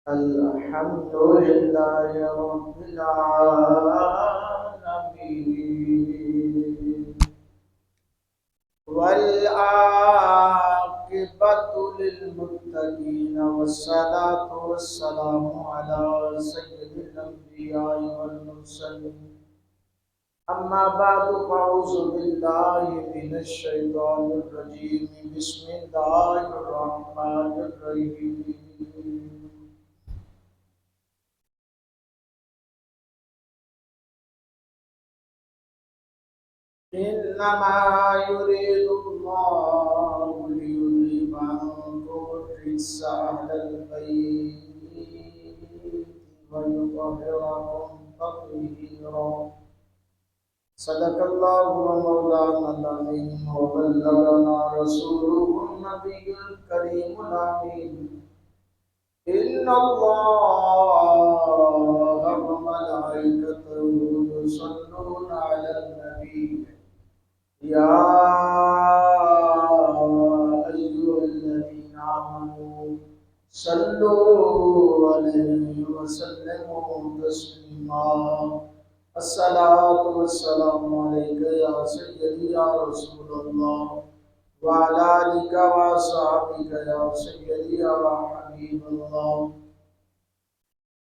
الحمد لله رب العالمين والعاقبة للمتقين والصلاة والسلام على سيد الأنبياء والمرسلين أما بعد فأعوذ بالله من الشيطان الرجيم بسم الله الرحمن الرحيم إنما يريد الله ليذهب عنكم الرجس أهل البيت ويطهركم تطهيرا صدق الله ومولانا العظيم وبلغنا رسوله النبي الكريم الأمين إن الله وملائكته يصلون على النبي يا أيها الذين آمنوا صلوا عليه وسلموا تسليما الصلاة والسلام عليك يا سيدي يا رسول الله وعلى آلك وأصحابك يا سيدي يا حبيب الله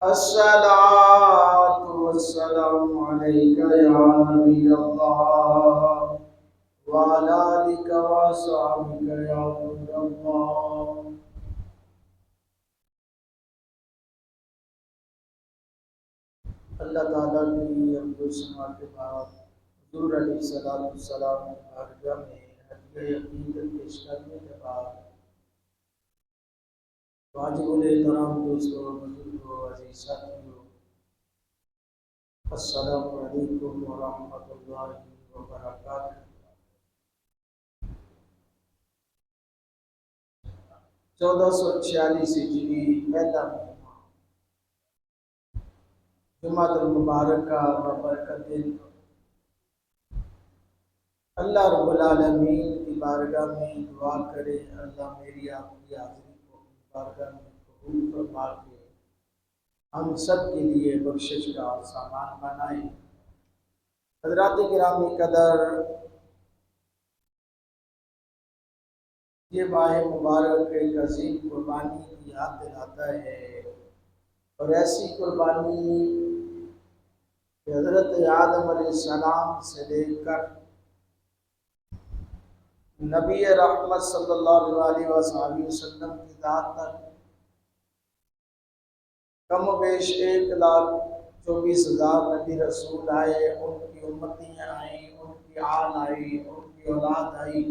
الصلاة والسلام عليك يا نبي الله وعلى آلك وأصحابك يا نور الله اللہ تعالیٰ کی حمد و ثنا کے بعد حضور علیہ الصلوۃ والسلام کی بارگاہ میں ہدیہ عقیدت پیش کرنے کے بعد واجب الاحترام دوستوں بزرگوں عزیز ساتھیوں السلام علیکم ورحمۃ اللہ وبرکاتہ۔ 1446 ہجری پہلا مہینہ جمعۃ المبارکہ ببرکت دن اللہ رب العالمین کی بارگاہ میں دعا کرے اللہ میری آپ کی حاضری کو اپنی بارگاہ میں قبول فرما کے ہم سب کے لیے بخشش کا سامان بنائے۔ حضرات گرامی قدر، یہ ماہ مبارک ایک عظیم قربانی کی یاد دلاتا ہے، اور ایسی قربانی کہ حضرت آدم علیہ السلام سے لے کر نبی رحمت صلی اللہ علیہ وسلم کی ذات تک کم و بیش 1,24,000 نبی رسول آئے، ان کی امتیاں آئیں، ان کی آل آئی، ان کی اولاد آئی،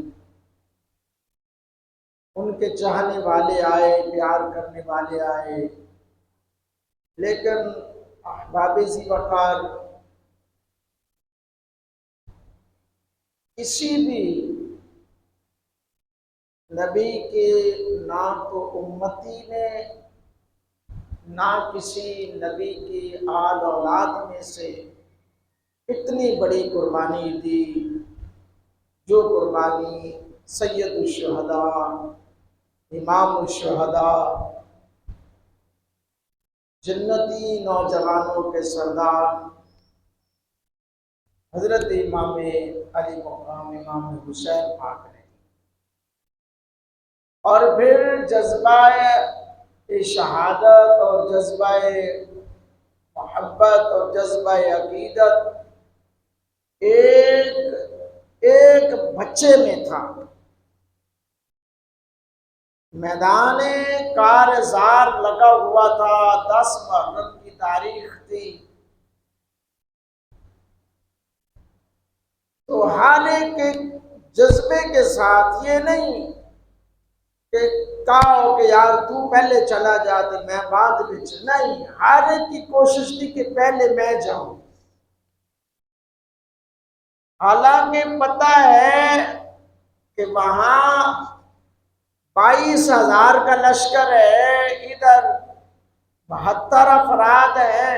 ان کے چاہنے والے آئے، پیار کرنے والے آئے، لیکن احباب ذی وقار کسی بھی نبی کے نہ تو امتی نے نہ کسی نبی کی آل اولاد میں سے اتنی بڑی قربانی دی جو قربانی سید الشہداء، امام الشہداء، جنتی نوجوانوں کے سردار حضرت امام علی مقام امام حسین پاک نے، اور پھر جذبہ شہادت اور جذبہ محبت اور جذبہ عقیدت ایک بچے میں تھا۔ میدان کارزار لگا ہوا تھا، 10 محرم کی تاریخ تھی، تو حالے کے جذبے کے ساتھ یہ نہیں کہ کہو کہ یار تو پہلے چلا جا تو میں بعد میں نہیں، ہر ایک کی کوشش تھی کہ پہلے میں جاؤں، حالانکہ پتہ ہے کہ وہاں 22,000 کا لشکر ہے، ادھر 72 افراد ہیں،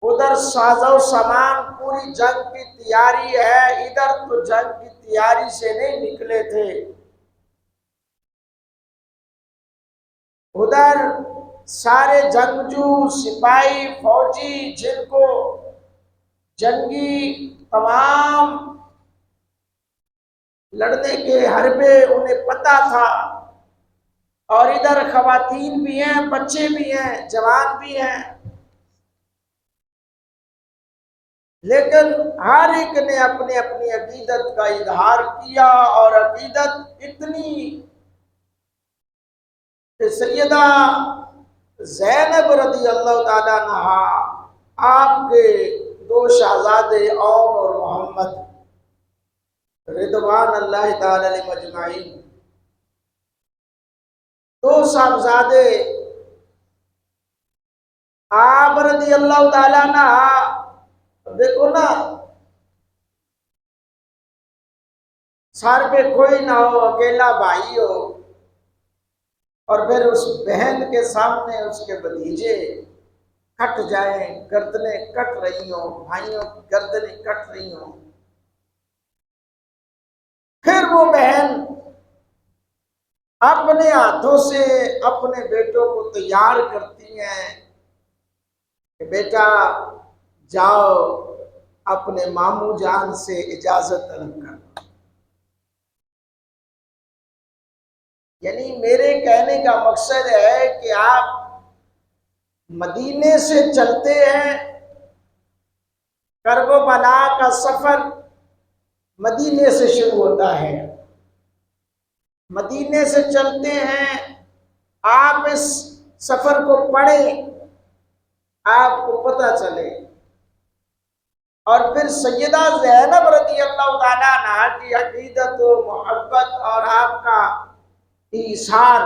ادھر ساز و سامان پوری جنگ کی تیاری ہے، ادھر تو جنگ کی تیاری سے نہیں نکلے تھے۔ ادھر سارے جنگجو سپاہی فوجی جن کو جنگی تمام لڑنے کے حربے انہیں پتہ تھا، اور ادھر خواتین بھی ہیں، بچے بھی ہیں، جوان بھی ہیں، لیکن ہر ایک نے اپنی اپنی عقیدت کا اظہار کیا، اور عقیدت اتنی کہ سیدہ زینب رضی اللہ تعالیٰ عنہا آپ کے دو شہزادے اون اور محمد رضوان اللہ تعالی علیہ مجمعین، دو صاحبزادے آپ رضی اللہ تعالیٰ عنہ، دیکھو نا، سر پہ کوئی نہ ہو، اکیلا بھائی ہو، اور پھر اس بہن کے سامنے اس کے بھتیجے کٹ جائیں، گردنیں کٹ رہی ہوں، بھائیوں کی گردنیں کٹ رہی ہوں، پھر وہ بہن اپنے ہاتھوں سے اپنے بیٹوں کو تیار کرتی ہیں کہ بیٹا جاؤ اپنے ماموں جان سے اجازت طلب کر۔ یعنی میرے کہنے کا مقصد ہے کہ آپ مدینے سے چلتے ہیں، کرب و بلا کا سفر مدینے سے شروع ہوتا ہے، مدینے سے چلتے ہیں، آپ اس سفر کو پڑھیں، آپ کو پتہ چلے، اور پھر سیدہ زینب رضی اللہ تعالیٰ عنہا کی عقیدت و محبت اور آپ کا ایثار،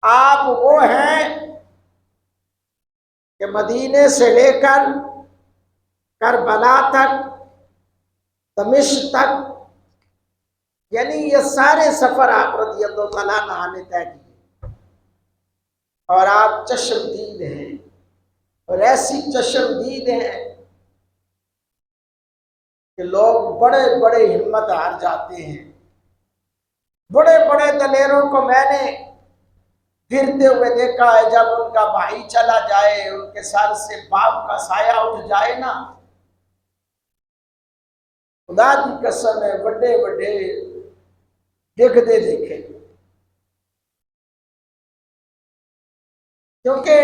آپ وہ ہیں کہ مدینے سے لے کر کربلا تک، دمشق تک، یعنی یہ سارے سفر آپ رضی اللہ تعالیٰ عنہ نے طے کیے، اور آپ چشمدید ہیں، اور ایسی چشمدید ہیں کہ لوگ بڑے بڑے ہمت ہار جاتے ہیں۔ بڑے بڑے دلیروں کو میں نے پھرتے ہوئے دیکھا ہے، جب ان کا بھائی چلا جائے، ان کے سر سے باپ کا سایہ اٹھ جائے نا، خدا کی قسم ہے بڑے بڑے دیکھتے دیکھے، کیونکہ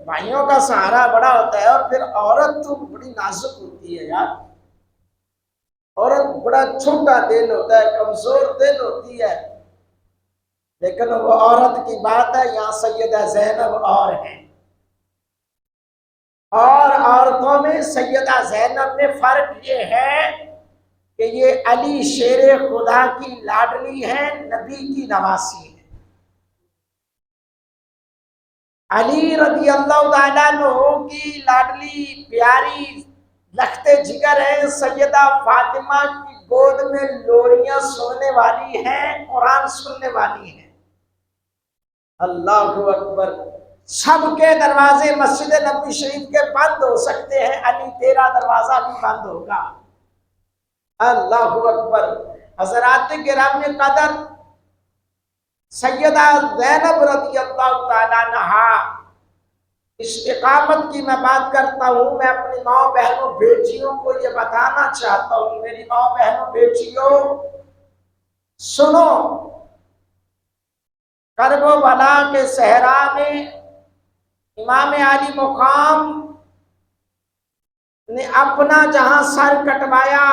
بھائیوں کا سہارا بڑا ہوتا ہے، اور پھر عورت تو بڑی نازک ہوتی ہے یار، عورت بڑا چھوٹا دل ہوتا ہے، کمزور دل ہوتی ہے، لیکن وہ عورت کی بات ہے، یہاں سیدہ زینب اور ہیں، اور عورتوں میں سیدہ زینب میں فرق یہ ہے کہ یہ علی شیر خدا کی لاڈلی ہے، نبی کی نواسی ہے۔ علی رضی اللہ تعالیٰ عنہ کی لاڈلی پیاری لخت جگر ہے، سیدہ فاطمہ کی گود میں لوریاں سننے والی ہیں، قرآن سننے والی ہیں۔ اللہ اکبر، سب کے دروازے مسجد نبوی شریف کے بند ہو سکتے ہیں، علی تیرا دروازہ بھی بند ہوگا۔ اللہ اکبر۔ حضرات کرام قدر، سیدہ زینب رضی اللہ تعالیٰ عنہا استقامت کی میں بات کرتا ہوں، میں اپنی ماں بہنوں بیٹیوں کو یہ بتانا چاہتا ہوں، میری ماں بہنوں بیٹیوں سنو، کرب و بلا کے صحرا میں امام علی مقام نے اپنا جہاں سر کٹوایا،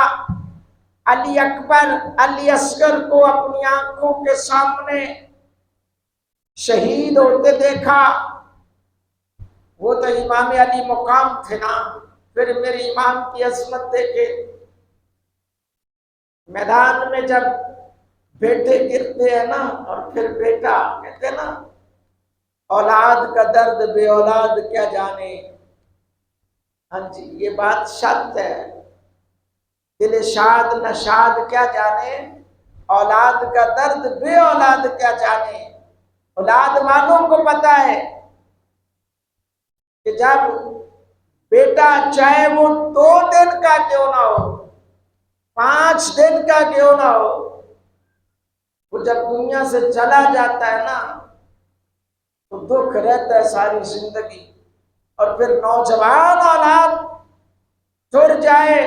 علی اکبر علی اصغر کو اپنی آنکھوں کے سامنے شہید ہوتے دیکھا، وہ تو امام علی مقام تھے نا، پھر میرے امام کی عظمت دیکھے، میدان میں جب بیٹے گرتے ہیں نا، اور پھر بیٹا کہتے ہیں نا، اولاد کا درد بے اولاد کیا جانے، ہاں جی یہ بات شرط ہے، دل شاد نشاد کیا جانے، اولاد کا درد بے اولاد کیا جانے۔ اولاد والوں کو پتہ ہے کہ جب بیٹا چاہے وہ 2 دن کا کیوں نہ ہو، 5 دن کا کیوں نہ ہو، وہ جب دنیا سے چلا جاتا ہے نا، تو دکھ رہتا ہے ساری زندگی، اور پھر نوجوان اولاد جڑ جائے،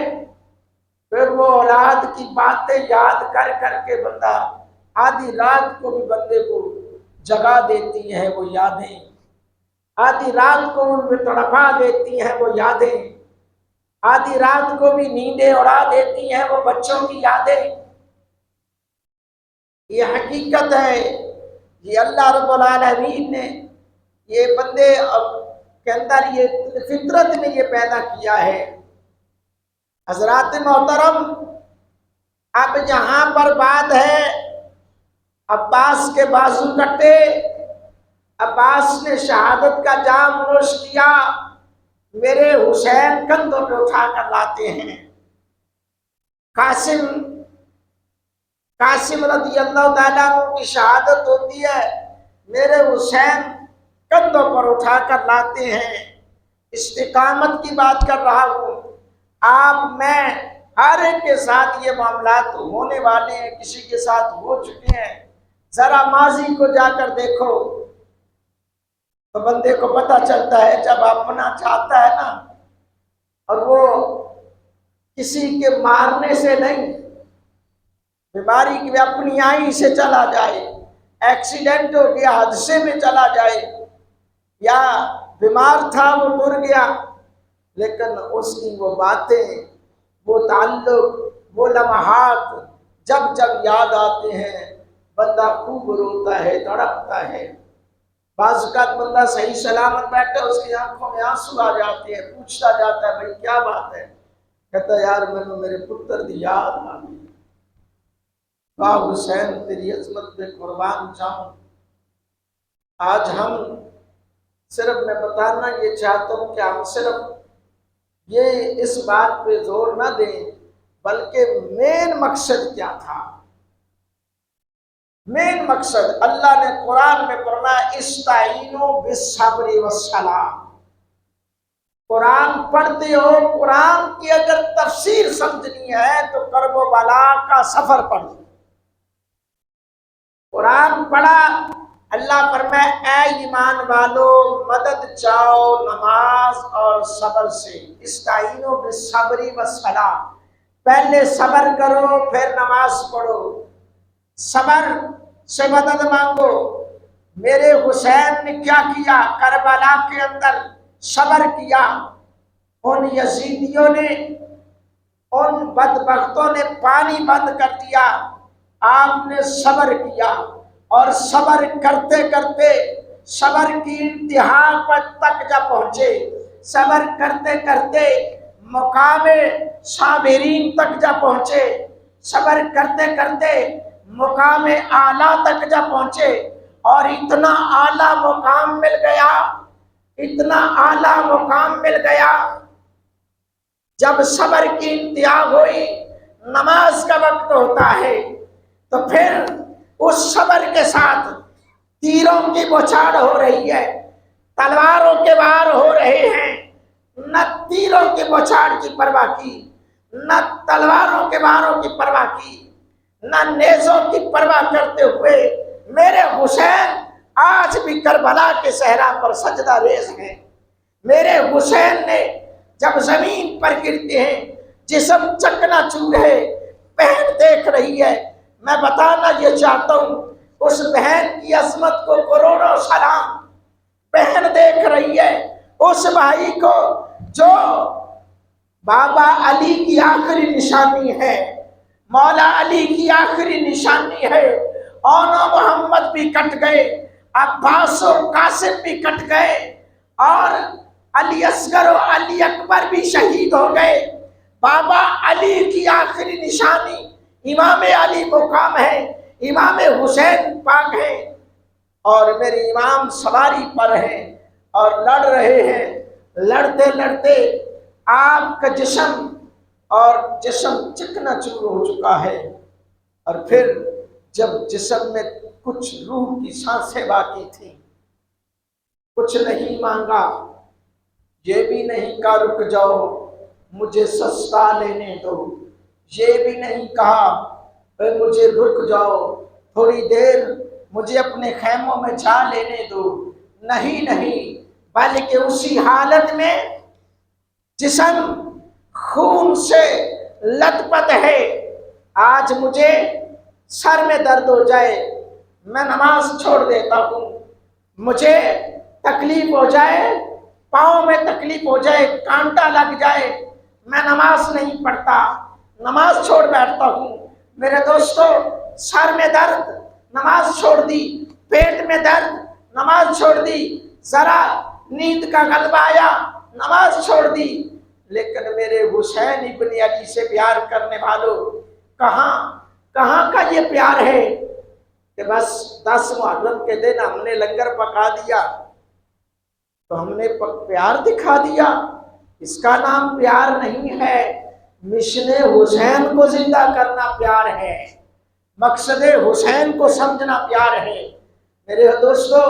پھر وہ اولاد کی باتیں یاد کر کر کے بندہ آدھی رات کو بھی بندے کو جگا دیتی ہیں وہ یادیں، آدھی رات کو ان میں تڑپا دیتی ہیں وہ یادیں، آدھی رات کو بھی نیندیں اڑا دیتی ہیں وہ بچوں کی یادیں۔ یہ حقیقت ہے، یہ اللہ رب العالمین نے یہ بندے کے اندر یہ فطرت میں یہ پیدا کیا ہے۔ حضرات محترم، اب جہاں پر بات ہے عباس کے بازو کٹے، عباس نے شہادت کا جام نوش کیا، میرے حسین کندھوں پہ اٹھا کر لاتے ہیں۔ قاسم رضی اللہ تعالیٰ عنہ کی شہادت ہوتی ہے، میرے حسین کندھوں پر اٹھا کر لاتے ہیں۔ استقامت کی بات کر رہا ہوں، آپ میں ہر ایک کے ساتھ یہ معاملات ہونے والے ہیں، کسی کے ساتھ ہو چکے ہیں۔ ذرا ماضی کو جا کر دیکھو تو بندے کو پتہ چلتا ہے، جب اپنا چاہتا ہے نا، اور وہ کسی کے مارنے سے نہیں، بیماری کی اپنی آئی سے چلا جائے، ایکسیڈنٹ ہو گیا حادثے میں چلا جائے، یا بیمار تھا وہ مر گیا، لیکن اس کی وہ باتیں، وہ تعلق، وہ لمحات جب جب یاد آتے ہیں بندہ خوب روتا ہے، تڑپتا ہے۔ بعض اوقات بندہ صحیح سلامت بیٹھا، اس کی آنکھوں میں آنسو آ جاتے ہیں، پوچھتا جاتا ہے بھائی کیا بات ہے؟ کہتا ہے یار میں نے میرے پتر دی یاد آ گئی، واہ حسین تیری عظمت پہ قربان جاؤں۔ آج ہم صرف، میں بتانا یہ چاہتا ہوں کہ ہم صرف یہ اس بات پہ زور نہ دیں، بلکہ مین مقصد کیا تھا؟ مین مقصد اللہ نے قرآن میں فرمایا استعینوا بالصبر والصلاۃ۔ قرآن پڑھتے ہو، قرآن کی اگر تفسیر سمجھنی ہے تو کرب و بلا کا سفر پڑھو۔ قرآن پڑھا، اللہ فرمائے اے ایمان والو مدد چاہو نماز اور صبر سے۔ استعینوا بالصبر والصلاۃ، پہلے صبر کرو پھر نماز پڑھو، صبر سے مدد مانگو۔ میرے حسین نے کیا کیا؟ کربلا کے اندر صبر کیا۔ ان یزیدیوں نے، ان بدبختوں نے پانی بند کر دیا، آپ نے صبر کیا، اور صبر کرتے کرتے صبر کی انتہا پر تک جا پہنچے، صبر کرتے کرتے مقام صابرین تک جا پہنچے، صبر کرتے کرتے مقام اعلیٰ تک جا پہنچے، اور اتنا اعلیٰ مقام مل گیا، اتنا اعلیٰ مقام مل گیا، جب صبر کی انتہا ہوئی، نماز کا وقت ہوتا ہے، تو پھر اس صبر کے ساتھ تیروں کی بوچھاڑ ہو رہی ہے، تلواروں کے وار ہو رہے ہیں، نہ تیروں کی بوچھاڑ کی پرواہ کی، نہ تلواروں کے واروں کی پرواہ کی، نہ نیزوں کی پرواہ کرتے ہوئے میرے حسین آج بھی کربلا کے صحرا پر سجدہ ریز ہیں۔ میرے حسین نے جب زمین پر گرتے ہیں، جسم چکنا چور ہے، بہن دیکھ رہی ہے۔ میں بتانا یہ چاہتا ہوں، اس بہن کی عظمت کو کروڑوں سلام۔ بہن دیکھ رہی ہے اس بھائی کو جو بابا علی کی آخری نشانی ہے، مولا علی کی آخری نشانی ہے۔ اون و محمد بھی کٹ گئے، عباس و قاسم بھی کٹ گئے، اور علی اصغر و علی اکبر بھی شہید ہو گئے۔ بابا علی کی آخری نشانی امام علی مقام ہے، امام حسین پاک ہیں، اور میرے امام سواری پر ہیں اور لڑ رہے ہیں۔ لڑتے لڑتے آپ کا جسم اور جسم چکنا چور ہو چکا ہے، اور پھر جب جسم میں کچھ روح کی سانسیں باقی تھیں، کچھ نہیں مانگا، یہ بھی نہیں کہا رک جاؤ مجھے سستا لینے دو، یہ بھی نہیں کہا اے مجھے رک جاؤ تھوڑی دیر مجھے اپنے خیموں میں چھا لینے دو، نہیں نہیں، بلکہ اسی حالت میں جسم خون سے لت پت ہے۔ آج مجھے سر میں درد ہو جائے میں نماز چھوڑ دیتا ہوں، مجھے تکلیف ہو جائے، پاؤں میں تکلیف ہو جائے، کانٹا لگ جائے، میں نماز نہیں پڑھتا، نماز چھوڑ بیٹھتا ہوں۔ میرے دوستو، سر میں درد، نماز چھوڑ دی، پیٹ میں درد، نماز چھوڑ دی، ذرا نیند کا غلبہ آیا، نماز چھوڑ دی۔ لیکن میرے حسین ابن علی سے پیار کرنے والوں، کہاں کا یہ پیار ہے کہ بس 10 محرم کے دن ہم نے لنگر پکا دیا تو ہم نے پیار دکھا دیا؟ اس کا نام پیار نہیں ہے، مشن حسین کو زندہ کرنا پیار ہے، مقصد حسین کو سمجھنا پیار ہے۔ میرے دوستو،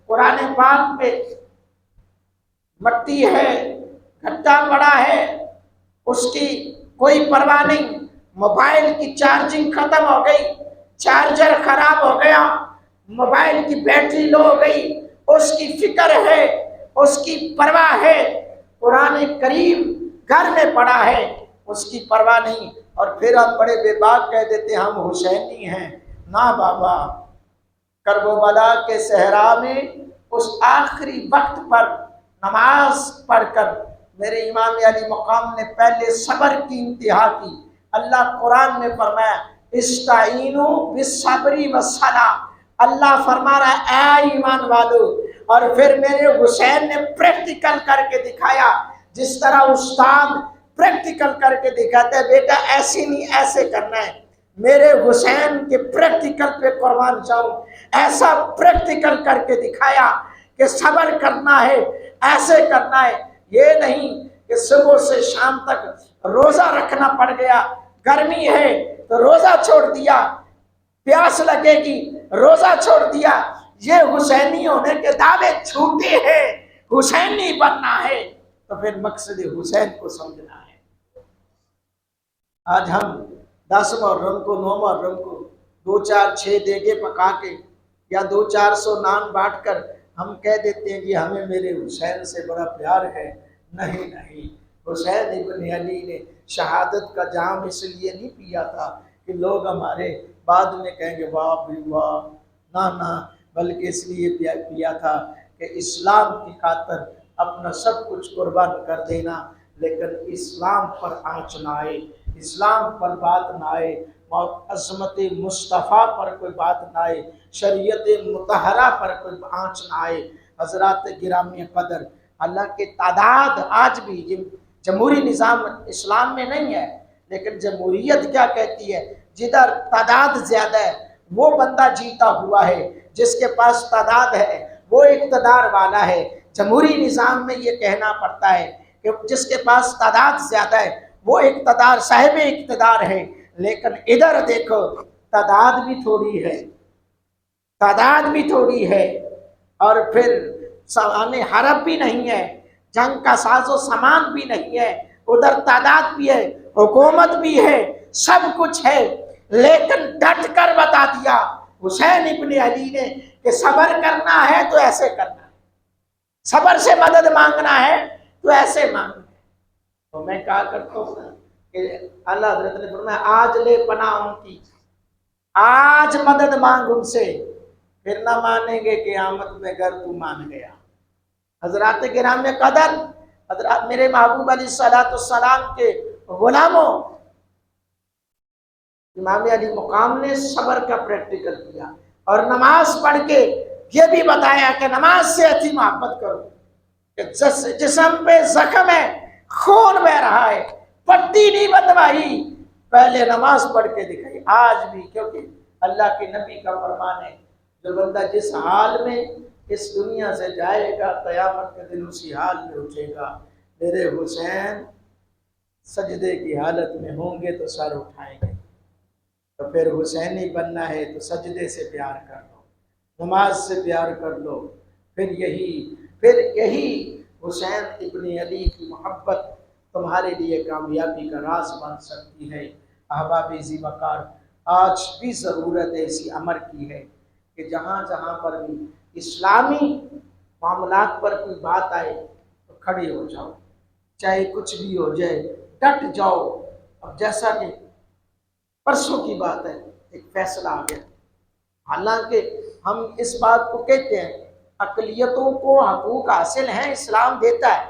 قرآن پاک میں مٹی ہے، گھٹا پڑا ہے، اس کی کوئی پرواہ نہیں، موبائل کی چارجنگ ختم ہو گئی، چارجر خراب ہو گیا، موبائل کی بیٹری لو ہو گئی، اس کی فکر ہے، اس کی پرواہ ہے۔ قرآن کریم گھر میں پڑا ہے، اس کی پرواہ نہیں، اور پھر ہم بڑے بے باک کہہ دیتے ہم حسینی ہیں۔ نہ بابا، کربلا کے صحرا میں اس آخری وقت پر نماز پڑھ کر میرے امام علی مقام نے پہلے صبر کی انتہا کی۔ اللہ قرآن میں فرمایا استعینوا بالصبر والصلاۃ، اللہ فرما رہا ہے اے ایمان والو، اور پھر میرے حسین نے پریکٹیکل کر کے دکھایا، جس طرح استاد پریکٹیکل کر کے دکھاتے ہیں بیٹا ایسے نہیں ایسے کرنا ہے، میرے حسین کے پریکٹیکل پہ قربان جاؤں، ایسا پریکٹیکل کر کے دکھایا کہ صبر کرنا ہے، ایسے کرنا ہے، یہ نہیں کہ صبح سے شام تک روزہ رکھنا پڑ گیا، گرمی ہے تو روزہ چھوڑ دیا، پیاس لگے گی روزہ چھوڑ دیا۔ یہ حسینی ہونے کے دعوے جھوٹے ہیں، حسینی بننا ہے تو پھر مقصد حسین کو سمجھنا ہے۔ آج ہم 10 محرم کو 9 محرم کو 2-4-6 دیگے پکا کے یا 200-400 نان بانٹ کر ہم کہہ دیتے ہیں کہ ہمیں میرے حسین سے بڑا پیار ہے۔ نہیں نہیں، حسین ابن علی نے شہادت کا جام اس لیے نہیں پیا تھا کہ لوگ ہمارے بعد میں کہیں گے واہ بھی واہ، نہ، بلکہ اس لیے پیا تھا کہ اسلام کی خاطر اپنا سب کچھ قربان کر دینا، لیکن اسلام پر آنچ نہ آئے، اسلام پر بات نہ آئے، عظمت مصطفیٰ پر کوئی بات نہ آئے، شریعت مطہرہ پر کوئی آنچ نہ آئے۔ حضرات گرامی قدر، حالانکہ تعداد آج بھی جمہوری نظام اسلام میں نہیں ہے، لیکن جمہوریت کیا کہتی ہے؟ جدھر تعداد زیادہ ہے وہ بندہ جیتا ہوا ہے، جس کے پاس تعداد ہے وہ اقتدار والا ہے۔ جمہوری نظام میں یہ کہنا پڑتا ہے کہ جس کے پاس تعداد زیادہ ہے وہ اقتدار، صاحب اقتدار ہے، لیکن ادھر دیکھو تعداد بھی تھوڑی ہے، تعداد بھی تھوڑی ہے، اور پھر سامان حرب بھی نہیں ہے، جنگ کا ساز و سامان بھی نہیں ہے، ادھر تعداد بھی ہے، حکومت بھی ہے، سب کچھ ہے، لیکن ڈٹ کر بتا دیا حسین ابن علی نے کہ صبر کرنا ہے تو ایسے کرنا ہے، صبر سے مدد مانگنا ہے تو ایسے مانگنا ہے۔ تو میں کہا کرتا ہوں کہ اللہ حضرت نے فرمایا آج لے پناہ ان کی، آج مدد مانگ ان سے، پھر نہ مانیں گے قیامت میں گر تو مان گیا۔ حضرات کرام قدر، حضرات میرے محبوب علیہ السلام کے غلاموں، امام علی مقام نے صبر کا پریکٹیکل کیا، اور نماز پڑھ کے یہ بھی بتایا کہ نماز سے ایسی محبت کرو کہ جسم پہ زخم ہے، خون بہ رہا ہے، پٹی نہیں بندوائی، پہلے نماز پڑھ کے دکھائی۔ آج بھی کیونکہ اللہ کے نبی کا فرمان ہے جو بندہ جس حال میں اس دنیا سے جائے گا قیامت کے دن اسی حال میں اٹھے گا۔ میرے حسین سجدے کی حالت میں ہوں گے تو سر اٹھائیں گے، تو پھر حسینی بننا ہے تو سجدے سے پیار کر لو، نماز سے پیار کر لو، پھر یہی حسین ابن علی کی محبت تمہارے لیے کامیابی کا راز بن سکتی ہے۔ احباب ذی وقار، آج بھی ضرورت ایسی امر کی ہے کہ جہاں جہاں پر بھی اسلامی معاملات پر کوئی بات آئے تو کھڑے ہو جاؤ، چاہے کچھ بھی ہو جائے ڈٹ جاؤ۔ اب جیسا کہ پرسوں کی بات ہے، ایک فیصلہ آ گیا، حالانکہ ہم اس بات کو کہتے ہیں اقلیتوں کو حقوق حاصل ہیں، اسلام دیتا ہے،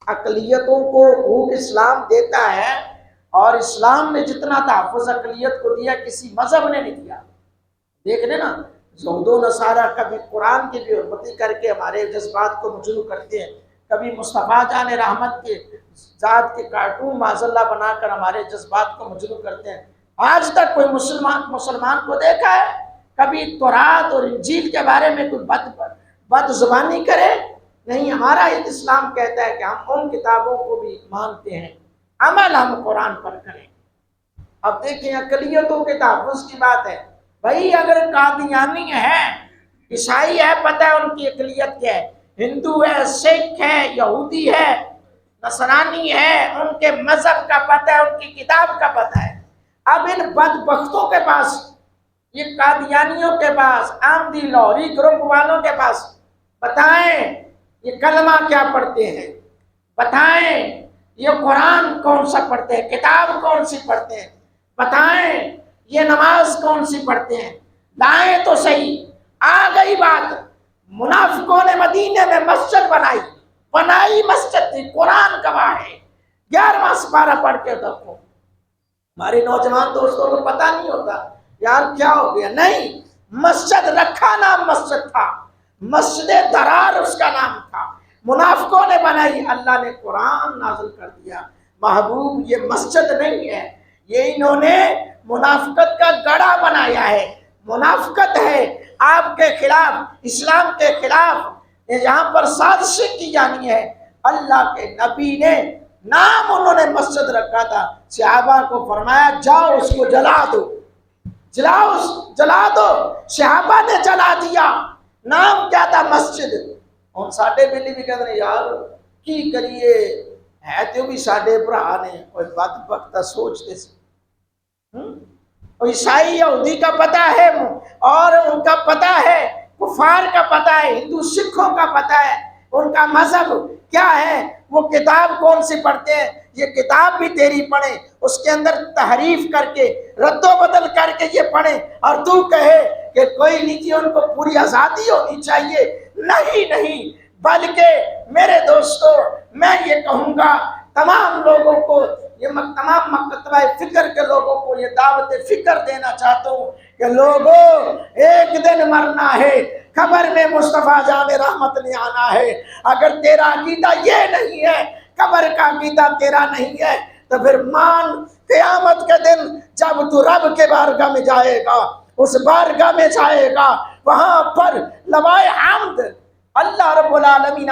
اقلیتوں کو حقوق اسلام دیتا ہے، اور اسلام نے جتنا تحفظ اقلیت کو دیا کسی مذہب نے نہیں دیا۔ دیکھ لیں نا، یہود و نصارہ کبھی قرآن کی بے حرمتی کر کے ہمارے جذبات کو مجروح کرتے ہیں، کبھی مصطفیٰ جان رحمت کے ذات کے کارٹون معاذ اللہ بنا کر ہمارے جذبات کو مجروح کرتے ہیں۔ آج تک کوئی مسلمان کو دیکھا ہے کبھی تورات اور انجیل کے بارے میں کوئی بد زبانی کرے؟ نہیں، ہمارا اسلام کہتا ہے کہ ہم ان کتابوں کو بھی مانتے ہیں، عمل ہم قرآن پر کریں۔ اب دیکھیں اقلیتوں کے تحفظ کی بات ہے، بھائی اگر قادیانی ہے، عیسائی ہے، پتہ ہے ان کی اقلیت کیا ہے، ہندو ہے، سکھ ہے، یہودی ہے، نصرانی ہے، ان کے مذہب کا پتہ ہے، ان کی کتاب کا پتہ ہے۔ اب ان بدبختوں کے پاس، یہ قادیانیوں کے پاس، آمدی لاہوری گروپ والوں کے پاس، بتائیں یہ کلمہ کیا پڑھتے ہیں، بتائیں یہ قرآن کون سا پڑھتے ہیں، کتاب کون سی پڑھتے ہیں، بتائیں یہ نماز کون سی پڑھتے ہیں، لائیں تو صحیح۔ آ گئی بات، منافقوں نے مدینے میں مسجد بنائی مسجد تھی، قرآن گواہ ہے، 11واں سپارہ پڑھ کے دیکھو۔ ہمارے نوجوان دوستوں کو پتہ نہیں ہوتا یار کیا ہو گیا، نہیں، مسجد رکھا نام مسجد تھا، مسجد درار اس کا نام تھا، منافقوں نے بنائی، اللہ نے قرآن نازل کر دیا۔ محبوب یہ مسجد نہیں ہے، یہ انہوں نے منافقت کا گڑھا بنایا ہے، منافقت ہے آپ کے خلاف، اسلام کے خلاف، یہاں پر سازشیں کی جانی ہے۔ اللہ کے نبی نے نام انہوں نے مسجد رکھا تھا، صحابہ کو فرمایا جاؤ اس کو جلا دو، جلا دو، صحابہ نے جلا دیا، نام کیا تھا مسجد۔ ہن ساڈے بیلی بھی کہتے ہیں یار کی کریے، ہے تو بھی ساڈے بھرا نے، کوئی بدبختہ سوچتے سے۔ عیسائی یہودی کا پتہ ہے، اور ان کا پتہ ہے، کفار کا پتہ ہے، ہندو سکھوں کا پتہ ہے ان کا مذہب کیا ہے، وہ کتاب کون سی پڑھتے ہیں۔ یہ کتاب بھی تیری پڑھیں، اس کے اندر تحریف کر کے رد و بدل کر کے یہ پڑھیں، اور تو کہے کہ کوئی نہیں کہ ان کو پوری آزادی ہونی چاہیے، نہیں، بلکہ میرے دوستو میں یہ کہوں گا تمام لوگوں کو، یہ تمام مکتبہ فکر کے لوگوں کو یہ دعوت فکر دینا چاہتا ہوں کہ لوگوں ایک دن مرنا ہے، قبر میں مصطفیٰ جان رحمت نے آنا ہے۔ اگر تیرا عقیدہ یہ نہیں ہے، قبر کا عقیدہ تیرا نہیں ہے، تو پھر مان قیامت کے دن جب تو رب کے بارگاہ میں جائے گا، اس بارگاہ میں جائے گا، وہاں پر لوائے حمد اللہ رب العالمین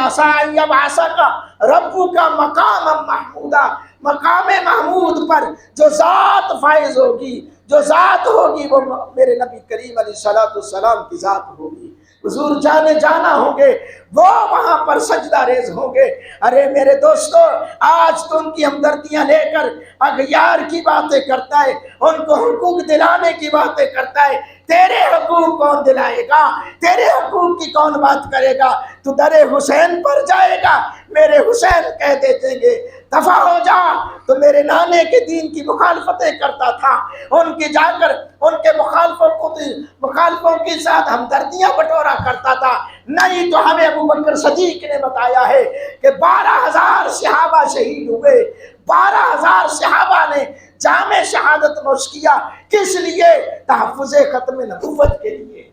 کا ربو کا مقام محمودہ، مقام محمود پر جو ذات فائز ہوگی، جو ذات ہوگی، وہ میرے نبی کریم علیہ السلام کی ذات ہوگی۔ حضور جانا ہوں گے، وہ وہاں پر سجدہ ریز ہوں گے۔ ارے میرے دوستو، آج تو ان کی ہمدردیاں لے کر اغیار کی باتیں کرتا ہے، ان کو حقوق دلانے کی باتیں کرتا ہے۔ تیرے حقوق کون دلائے گا؟ تیرے حقوق کی کون بات کرے گا؟ تو در حسین پر جائے گا، میرے حسین کہہ دیتے گے دفع ہو جا، تو میرے نانے کے دین کی مخالفتیں کرتا تھا، ان کی جا کر ان کے مخالفوں کے ساتھ ہمدردیاں بٹورا کرتا تھا۔ نہیں تو ہمیں ابو بکر صدیق نے بتایا ہے کہ 12,000 صحابہ شہید ہوئے، 12,000 صحابہ نے جامع شہادت نوش کیا، کس لیے؟ تحفظ ختم نبوت کے لیے،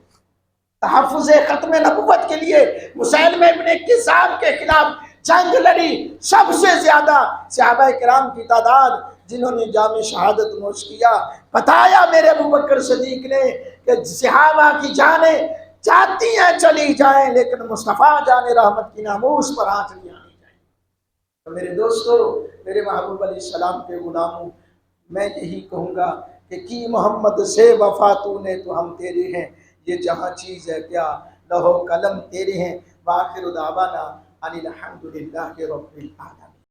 تحفظ ختم نبوت کے لیے۔ مسیلمہ ابن کذاب کے خلاف جنگ لڑی، سب سے زیادہ صحابہ کرام کی تعداد جنہوں نے جامع شہادت نوش کیا۔ بتایا میرے ابو بکر صدیق نے کہ صحابہ کی جانیں جاتی ہیں چلی جائیں، لیکن مصطفیٰ جان رحمت کی ناموس پر آنچ نہیں آنی چاہیے۔ تو میرے دوستو، میرے محبوب علیہ السلام کے غلاموں، میں یہی کہوں گا کہ کی محمد سے وفا تو نے تو ہم تیرے ہیں، یہ جہاں چیز ہے کیا لوح و قلم تیرے ہیں۔ وآخر دعوانا ان الحمد للہ رب العالمین۔